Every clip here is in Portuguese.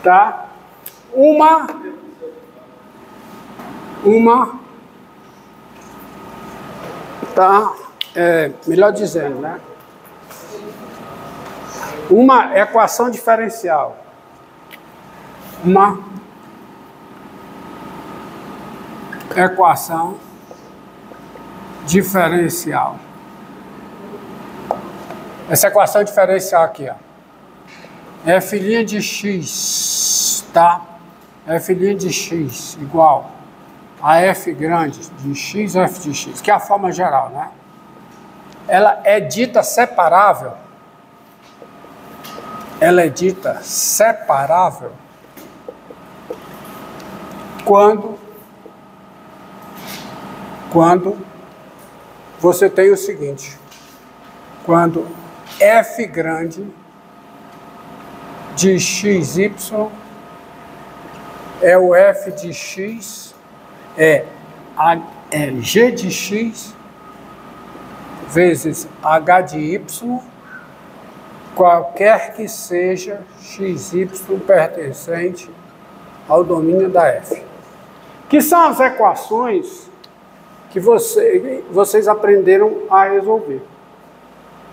Tá? Uma, tá? Melhor dizendo, né? Uma equação diferencial. Uma equação diferencial. Essa equação diferencial aqui, ó. F' de x, tá? F' de x igual a F grande de x ou F de x, que é a forma geral, né? Ela é dita separável. Ela é dita separável quando você tem o seguinte, quando F grande de xy é o F de x, é g de x vezes h de y, qualquer que seja xy pertencente ao domínio da F. Que são as equações que vocês aprenderam a resolver.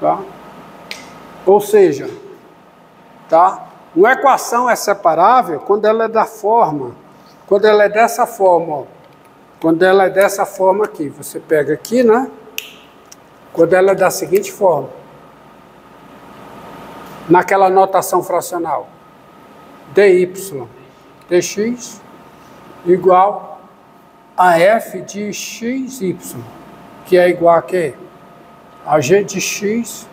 Tá? Ou seja, tá? Uma equação é separável quando ela é da forma, quando ela é dessa forma, ó. Quando ela é dessa forma aqui, você pega aqui, né? Quando ela é da seguinte forma, naquela notação fracional, dy dx igual a f de xy, que é igual a quê? A g de x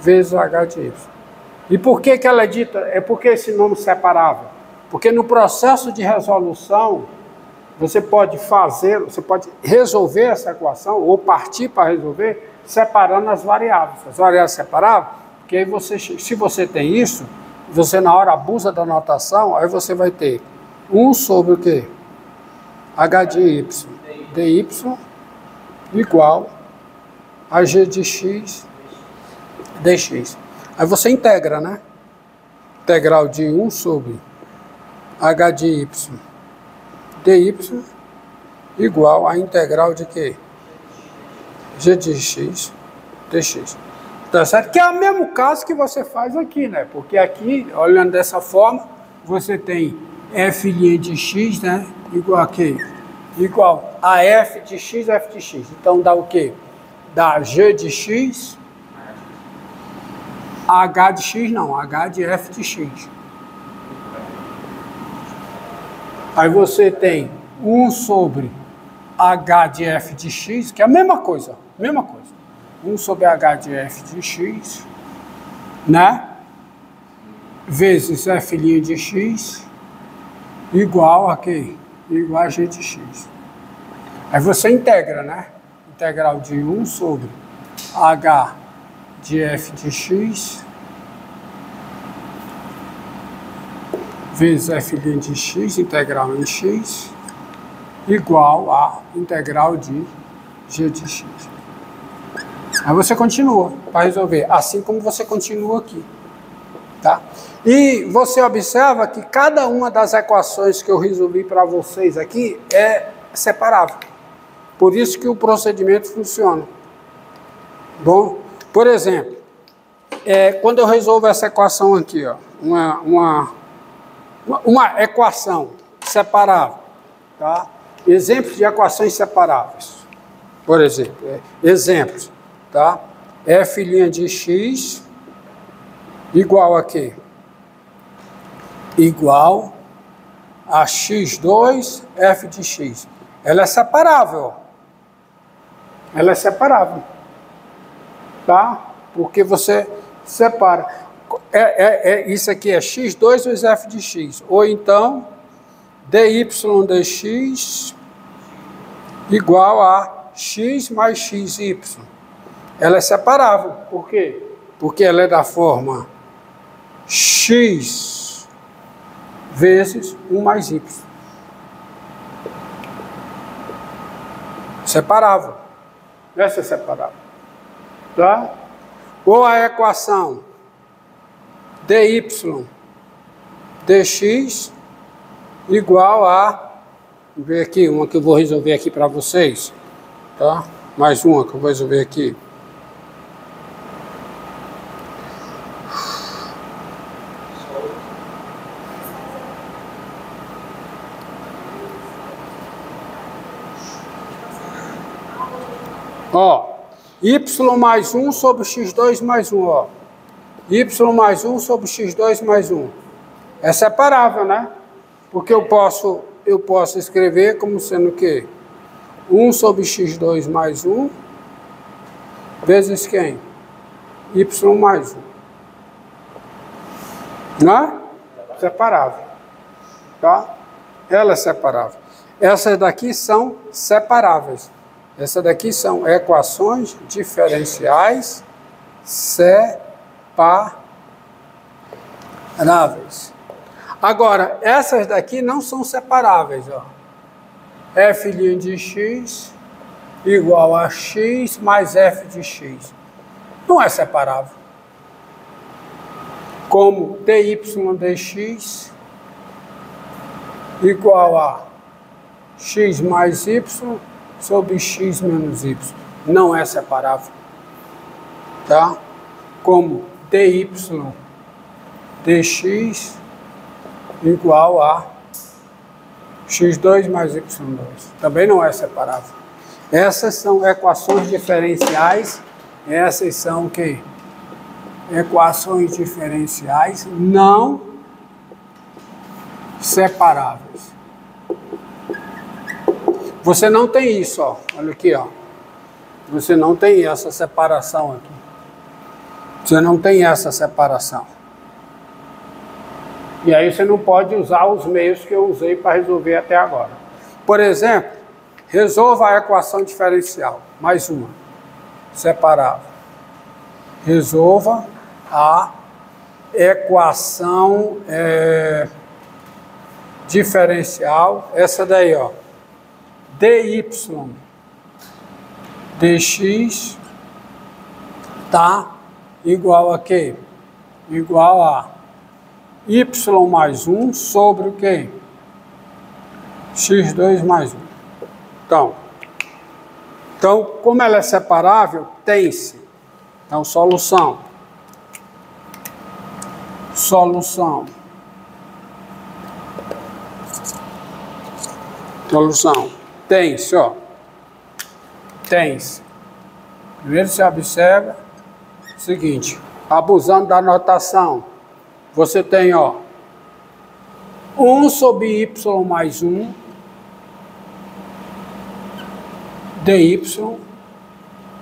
vezes h de y. E por que ela é dita? É porque esse nome separável? Porque no processo de resolução, você pode resolver essa equação, ou partir para resolver, separando as variáveis. As variáveis separáveis, porque aí se você tem isso, você na hora abusa da notação, aí você vai ter 1 sobre o quê? H de y, dy igual a g de x dx. Aí você integra, né? Integral de 1 sobre h de y dy igual a integral de quê? G de x dx. Tá certo? Que é o mesmo caso que você faz aqui, né? Porque aqui, olhando dessa forma, você tem f' de x, né? Igual a quê? Igual a f de x, f de x. Então dá o quê? Dá g de x, h de x não, h de f de x. Aí você tem 1 sobre h de f de x, que é a mesma coisa, 1 sobre h de f de x, né? Vezes f' de x igual a quê? Igual a g de x. Aí você integra, né? Integral de 1 sobre h de f de x vezes f' de x, integral em x, igual a integral de g de x. Aí você continua para resolver, assim como você continua aqui. Tá? E você observa que cada uma das equações que eu resolvi para vocês aqui é separável. Por isso que o procedimento funciona. Bom, por exemplo, quando eu resolvo essa equação aqui, ó, uma equação separável, tá? Exemplos de equações separáveis. Por exemplo, exemplos, tá? F' de x igual a quê? Igual a x2 f de x. Ela é separável. Ela é separável. Tá? Porque você separa. Isso aqui é x2 vezes f de x. Ou então, dy dx igual a x mais xy. Ela é separável. Por quê? Porque ela é da forma x vezes 1 mais y. Separável. Essa é separável. Tá? Ou a equação dy dx igual a... Vamos ver aqui, uma que eu vou resolver aqui para vocês. Tá? Mais uma que eu vou resolver aqui. Ó, y mais 1 sobre x2 mais 1, ó. Y mais 1 sobre x2 mais 1. É separável, né? Porque eu posso escrever como sendo o quê? 1 sobre x2 mais 1 vezes quem? Y mais 1. Não é? Separável. Tá? Ela é separável. Essas daqui são separáveis. Essas daqui são equações diferenciais separáveis. Agora, essas daqui não são separáveis, ó. F' de x igual a x mais f de x. Não é separável. Como dy dx igual a x mais y sobre x menos y. Não é separável. Tá? Como dy dx igual a x2 mais y2. Também não é separável. Essas são equações diferenciais. Essas são o quê? Equações diferenciais não separáveis. Você não tem isso, ó. Olha aqui, ó. Você não tem essa separação aqui. Você não tem essa separação. E aí você não pode usar os meios que eu usei para resolver até agora. Por exemplo, resolva a equação diferencial. Mais uma. Separável. Resolva a equação diferencial. Essa daí, ó. dy dx tá igual a quê? Igual a y mais 1 sobre o quê? x2 mais 1. Então, como ela é separável, tem-se. Então, solução. Solução. Tem-se, ó. Tem-se. Primeiro você observa o seguinte, abusando da notação, você tem, ó, 1 sobre y mais 1 dy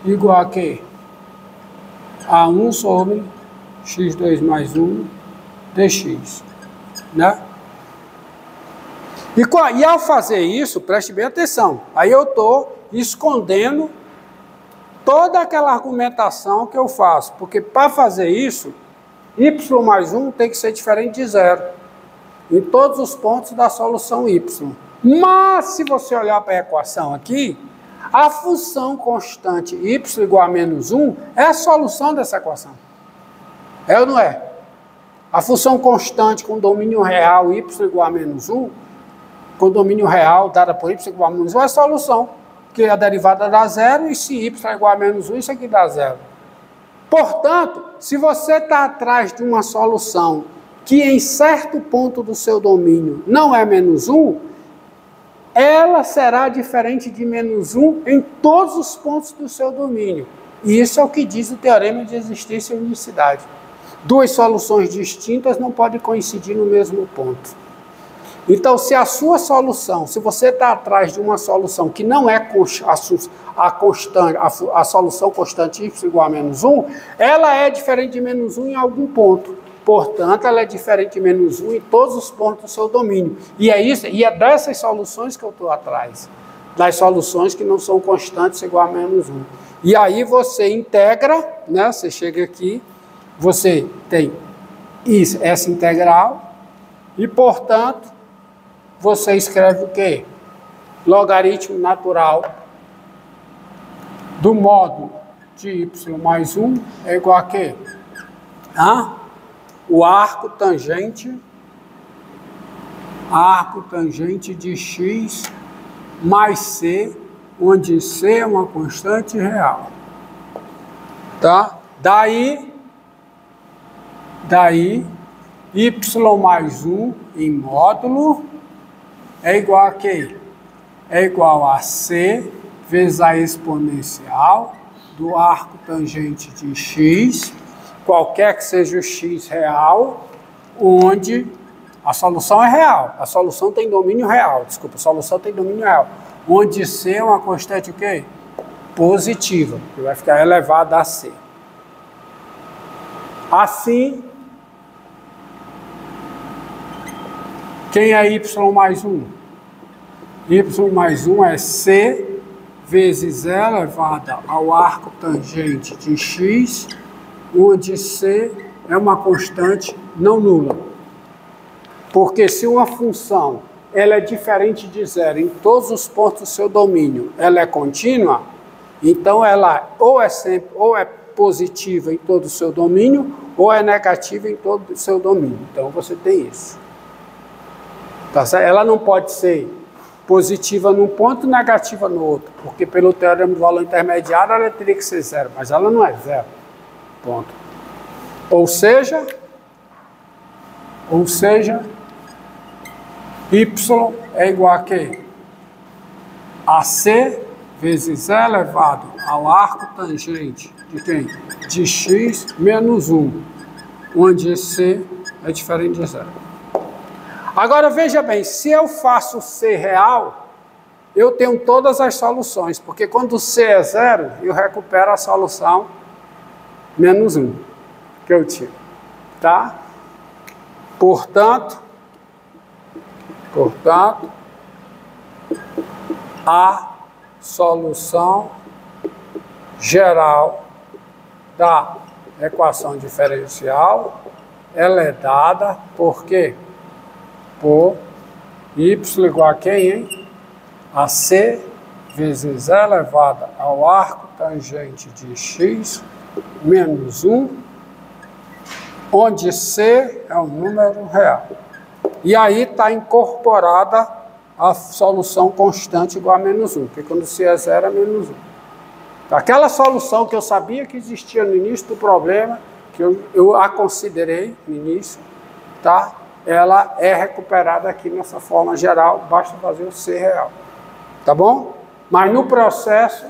igual a quê? A 1 sobre x2 mais 1 dx, né? E ao fazer isso, preste bem atenção, aí eu estou escondendo toda aquela argumentação que eu faço, porque para fazer isso, y mais 1 tem que ser diferente de zero, em todos os pontos da solução y. Mas, se você olhar para a equação aqui, a função constante y igual a menos 1 é a solução dessa equação. É ou não é? A função constante com domínio real y igual a menos 1, com domínio real dada por y igual a menos 1, é a solução, que a derivada dá zero, e se y é igual a menos 1, isso aqui dá zero. Portanto, se você está atrás de uma solução que em certo ponto do seu domínio não é menos 1, ela será diferente de menos 1 em todos os pontos do seu domínio. E isso é o que diz o teorema de existência e unicidade. Duas soluções distintas não podem coincidir no mesmo ponto. Então, se a sua solução, se você está atrás de uma solução que não é a solução constante y igual a menos 1, ela é diferente de menos 1 em algum ponto. Portanto, ela é diferente de menos 1 em todos os pontos do seu domínio. E é dessas soluções que eu estou atrás. Das soluções que não são constantes igual a menos 1. E aí você integra, né? Você chega aqui, você tem isso, essa integral, e, portanto, você escreve o quê? Logaritmo natural do módulo de y mais 1 é igual a quê? O arco tangente arco tangente de x mais c, onde c é uma constante real. Tá? Daí, y mais 1 em módulo é igual a quê? É igual a c vezes a exponencial do arco tangente de x, qualquer que seja o x real, onde a solução é real. A solução tem domínio real, desculpa, a solução tem domínio real. Onde c é uma constante o quê? Positiva, que vai ficar elevada a c. Assim, quem é y mais 1? Y mais 1 é c vezes e elevada ao arco tangente de x, onde c é uma constante não nula. Porque se uma função ela é diferente de zero em todos os pontos do seu domínio, ela é contínua, então ela ou é positiva em todo o seu domínio, ou é negativa em todo o seu domínio. Então você tem isso. Tá certo? Ela não pode ser positiva num ponto e negativa no outro, porque pelo teorema do valor intermediário ela teria que ser zero, mas ela não é zero. Ponto. Ou seja, y é igual a quê? A c vezes e elevado ao arco tangente de quem? De x menos 1, onde c é diferente de zero. Agora veja bem, se eu faço c real, eu tenho todas as soluções, porque quando c é zero, eu recupero a solução menos 1 que eu tive, tá? Portanto, a solução geral da equação diferencial ela é dada por quê? Por y igual a quem, hein? A c vezes e elevada ao arco tangente de x menos 1, onde c é um número real. E aí está incorporada a solução constante igual a menos 1, porque quando c é zero é menos 1. Aquela solução que eu sabia que existia no início do problema, que eu a considerei no início, tá? Ela é recuperada aqui nessa forma geral, basta fazer o c real. Tá bom? Mas no processo,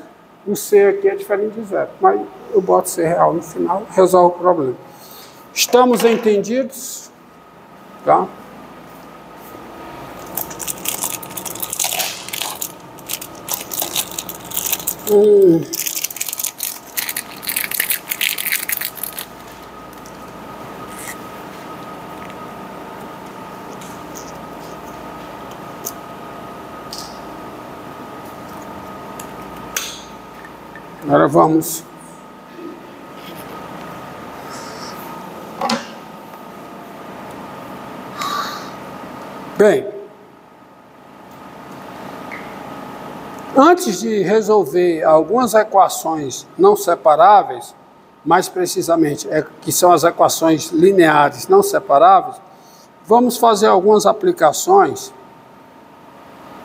o c aqui é diferente de zero. Mas eu boto c real no final, resolve o problema. Estamos entendidos? Tá? Agora vamos. Bem, antes de resolver algumas equações não separáveis, mais precisamente, que são as equações lineares não separáveis, vamos fazer algumas aplicações,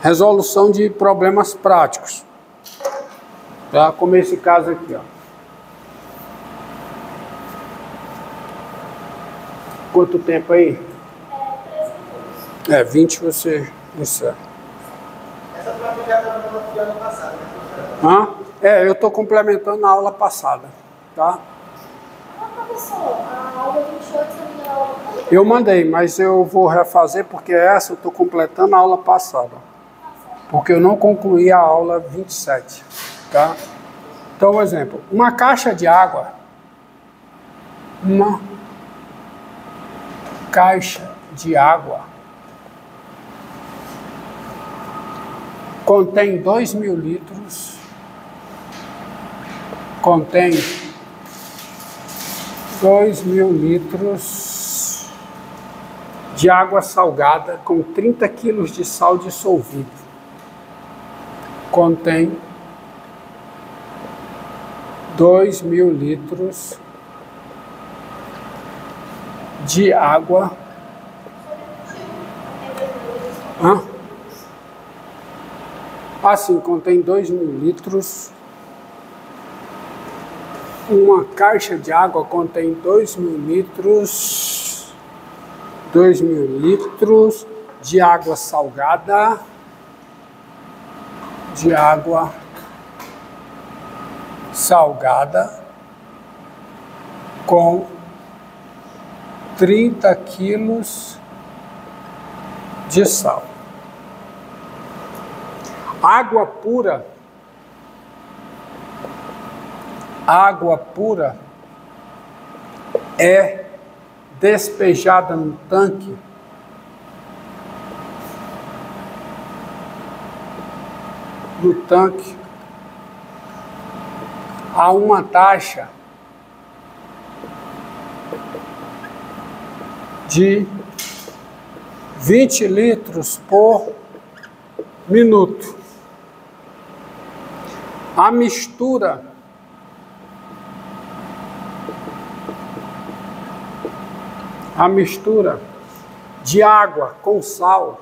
resolução de problemas práticos. Tá? Como esse caso aqui, ó. Quanto tempo aí? 20 você encerra. Essa foi a aplicação da aula passada, né? Eu estou complementando a aula passada, tá? Professor, a aula 28 você me aula. Eu mandei, mas eu vou refazer porque essa eu estou completando a aula passada. Porque eu não concluí a aula 27, tá? Então, por exemplo, uma caixa de água, contém 2.000 litros, contém 2.000 litros de água salgada com 30 quilos de sal dissolvido. Contém 2.000 litros de água Assim, contém 2.000 litros. Uma caixa de água contém 2.000 litros. 2.000 litros de água salgada. De água salgada com 30 quilos de sal. Água pura é despejada no tanque a uma taxa de 20 litros por minuto. A mistura de água com sal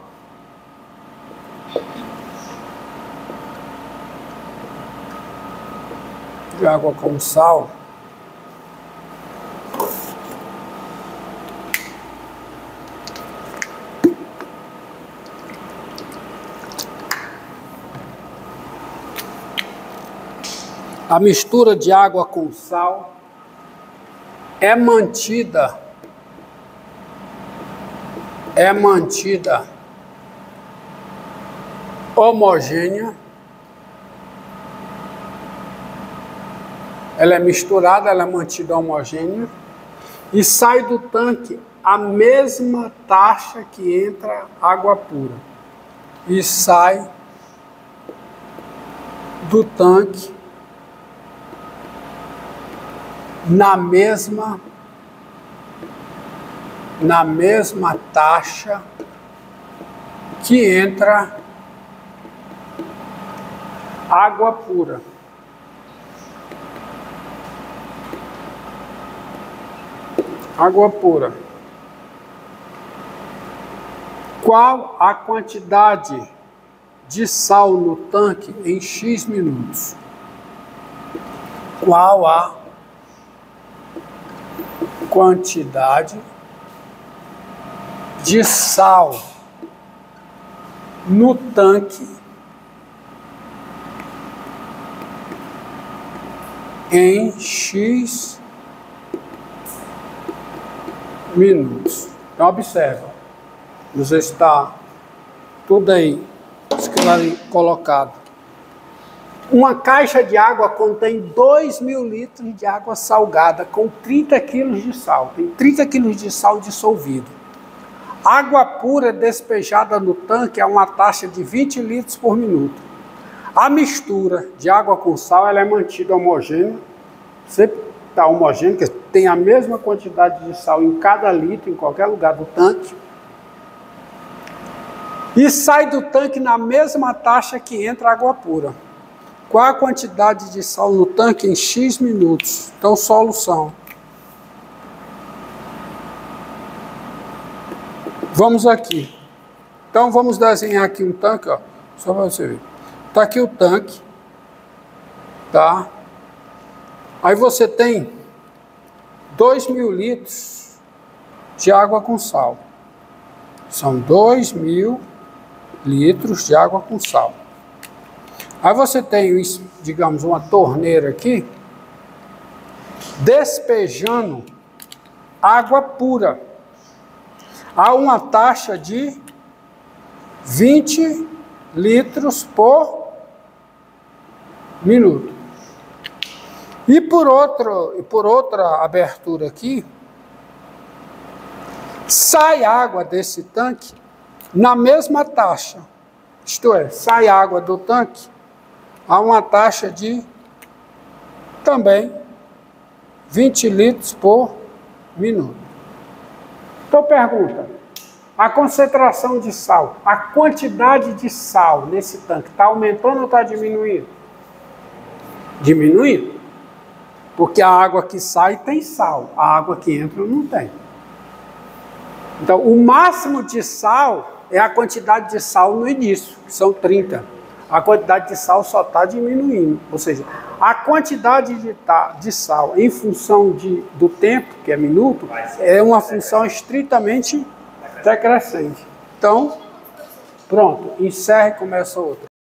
a mistura de água com sal é mantida homogênea. Ela é misturada, ela é mantida homogênea e sai do tanque a mesma taxa que entra água pura. E sai do tanque na mesma taxa que entra água pura. Água pura. Qual a quantidade de sal no tanque em X minutos? Qual a quantidade de sal no tanque em X minutos? Então, observa, já está tudo aí colocado. Uma caixa de água contém 2.000 litros de água salgada com 30 quilos de sal. Tem 30 quilos de sal dissolvido. Água pura despejada no tanque a uma taxa de 20 litros por minuto. A mistura de água com sal ela é mantida homogênea. Sempre está homogênea, que tem a mesma quantidade de sal em cada litro, em qualquer lugar do tanque. E sai do tanque na mesma taxa que entra água pura. Qual a quantidade de sal no tanque em X minutos? Então, solução. Vamos aqui. Então, vamos desenhar aqui um tanque, ó, só para você ver. Está aqui o tanque, tá? Aí você tem 2.000 litros de água com sal. São 2.000 litros de água com sal. Aí você tem, digamos, uma torneira aqui, despejando água pura a uma taxa de 20 litros por minuto. E por outra abertura aqui, sai água desse tanque na mesma taxa. Isto é, sai água do tanque a uma taxa de também 20 litros por minuto. Então pergunta, a concentração de sal, a quantidade de sal nesse tanque está aumentando ou está diminuindo? Diminuindo. Porque a água que sai tem sal, a água que entra não tem. Então o máximo de sal é a quantidade de sal no início, que são 30. A quantidade de sal só está diminuindo. Ou seja, a quantidade de sal em função do tempo, que é minuto, é uma função estritamente decrescente. Então, pronto, encerra e começa outra.